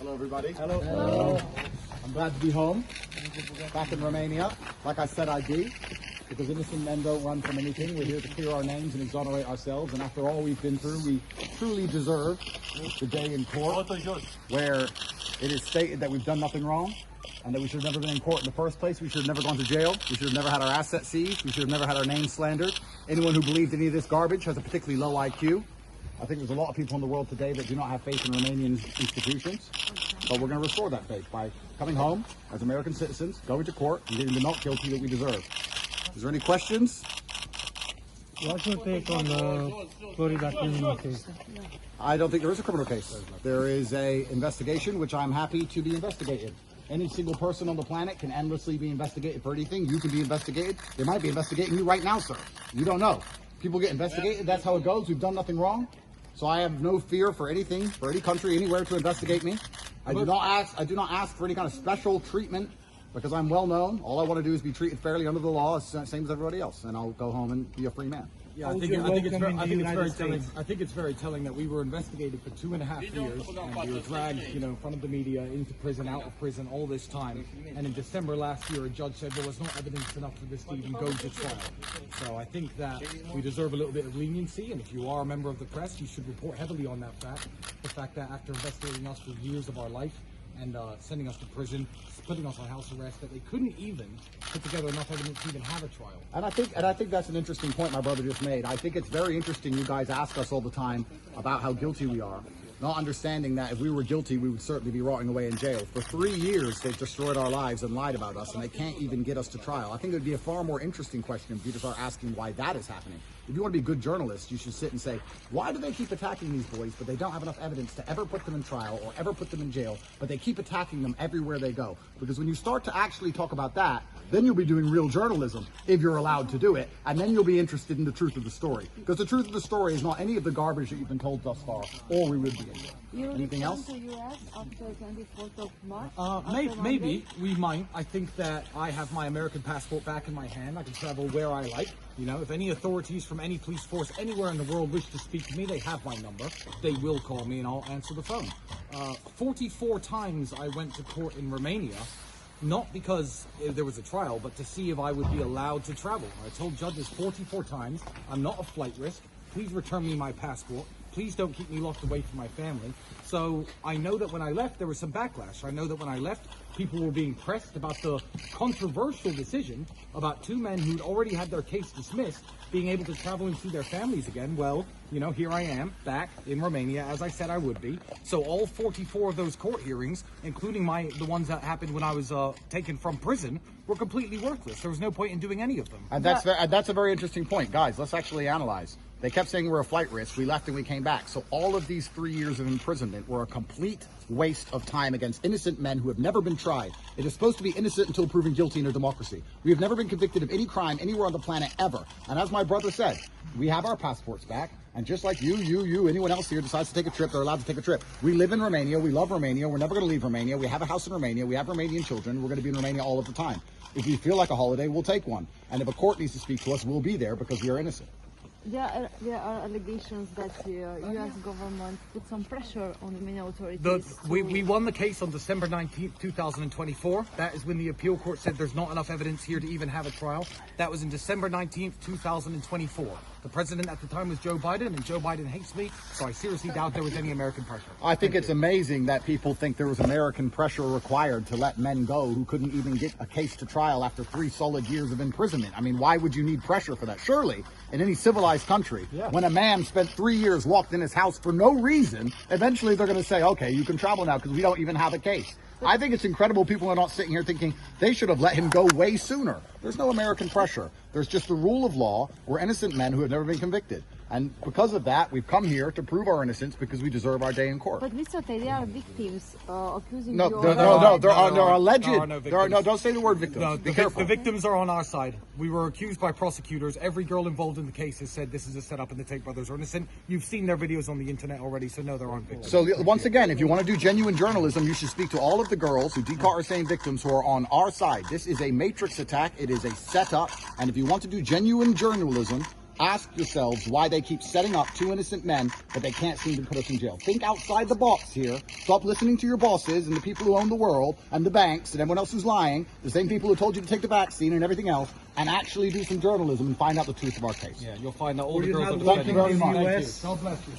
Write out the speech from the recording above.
Hello, everybody. Hello. Hello. I'm glad to be home, back in Romania, like I said I'd be, because innocent men don't run from anything. We're here to clear our names and exonerate ourselves, and after all we've been through, we truly deserve the day in court where it is stated that we've done nothing wrong, and that we should have never been in court in the first place. We should have never gone to jail. We should have never had our assets seized. We should have never had our names slandered. Anyone who believed any of this garbage has a particularly low IQ. I think there's a lot of people in the world today that do not have faith in Romanian institutions, but we're going to restore that faith by coming home as American citizens, going to court, and getting the not guilty that we deserve. Is there any questions? What's your take on Florida criminal case? I don't think there is a criminal case. There is a investigation, which I'm happy to be investigated. Any single person on the planet can endlessly be investigated for anything. You can be investigated. They might be investigating you right now, sir. You don't know. People get investigated. That's how it goes. We've done nothing wrong. So I have no fear for anything, for any country, anywhere to investigate me. I do not ask for any kind of special treatment because I'm well known. All I want to do is be treated fairly under the law, same as everybody else, and I'll go home and be a free man. Yeah, I think it's very telling that we were investigated for 2.5 years, and we were dragged, in front of the media, into prison, out of prison, all this time. And in December last year, a judge said there was no evidence enough for this to even go to trial. So I think that we deserve a little bit of leniency, and if you are a member of the press, you should report heavily on that fact. The fact that after investigating us for years of our life, and sending us to prison, putting us on house arrest, that they couldn't even put together enough evidence to even have a trial. And I think that's an interesting point my brother just made. I think it's very interesting you guys ask us all the time about how guilty we are, not understanding that if we were guilty, we would certainly be rotting away in jail. For 3 years, they've destroyed our lives and lied about us, and they can't even get us to trial. I think it would be a far more interesting question if you just start asking why that is happening. If you want to be a good journalist, you should sit and say, why do they keep attacking these boys, but they don't have enough evidence to ever put them in trial or ever put them in jail, but they keep attacking them everywhere they go? Because when you start to actually talk about that, then you'll be doing real journalism, if you're allowed to do it, and then you'll be interested in the truth of the story. Because the truth of the story is not any of the garbage that you've been told thus far, or we would be in jail. Anything else? To US after 24th of March? Maybe we might. I think that I have my American passport back in my hand. I can travel where I like. If any authorities from any police force anywhere in the world wish to speak to me, they have my number. They will call me and I'll answer the phone. 44 times I went to court in Romania, not because there was a trial, but to see if I would be allowed to travel. I told judges 44 times, I'm not a flight risk. Please return me my passport. Please don't keep me locked away from my family. So I know that when I left, there was some backlash. I know that when I left, people were being pressed about the controversial decision about 2 men who'd already had their case dismissed being able to travel and see their families again. Well, here I am, back in Romania, as I said I would be. So all 44 of those court hearings, including the ones that happened when I was taken from prison, were completely worthless. There was no point in doing any of them. And that's a very interesting point. Guys, let's actually analyze. They kept saying we're a flight risk. We left and we came back. So all of these 3 years of imprisonment were a complete waste of time against innocent men who have never been tried. It is supposed to be innocent until proven guilty in a democracy. We have never been convicted of any crime anywhere on the planet ever. And as my brother said, we have our passports back. And just like you, anyone else here decides to take a trip, they're allowed to take a trip. We live in Romania. We love Romania. We're never going to leave Romania. We have a house in Romania. We have Romanian children. We're going to be in Romania all of the time. If we feel like a holiday, we'll take one. And if a court needs to speak to us, we'll be there because we are innocent. There are allegations that the U.S. government put some pressure on the Romanian authorities. We won the case on December 19th, 2024. That is when the appeal court said there's not enough evidence here to even have a trial. That was in December 19th, 2024. The president at the time was Joe Biden, and Joe Biden hates me, so I seriously doubt there was any American pressure. I think it's amazing that people think there was American pressure required to let men go who couldn't even get a case to trial after 3 solid years of imprisonment. I mean, why would you need pressure for that? Surely, in any civilized country, when a man spent 3 years locked in his house for no reason, eventually they're going to say, okay, you can travel now because we don't even have a case. I think it's incredible people are not sitting here thinking they should have let him go way sooner. There's no American pressure. There's just the rule of law. We're innocent men who have never been convicted. And because of that, we've come here to prove our innocence because we deserve our day in court. But Mr. Tate, they are victims accusing you. No, they're alleged. Don't say the word victims. No, Be careful. The victims are on our side. We were accused by prosecutors. Every girl involved in the case has said this is a setup and the Tate brothers are innocent. You've seen their videos on the internet already, so no, there aren't victims. So once again, if you want to do genuine journalism, you should speak to all of the girls who Decar are saying victims who are on our side. This is a matrix attack. It is a setup. And if you want to do genuine journalism, ask yourselves why they keep setting up 2 innocent men, but they can't seem to put us in jail. Think outside the box here. Stop listening to your bosses and the people who own the world and the banks and everyone else who's lying, the same people who told you to take the vaccine and everything else, and actually do some journalism and find out the truth of our case. Yeah, you'll find that all the You're girls not are Thank you very much. working in the Thank US. you. God bless you.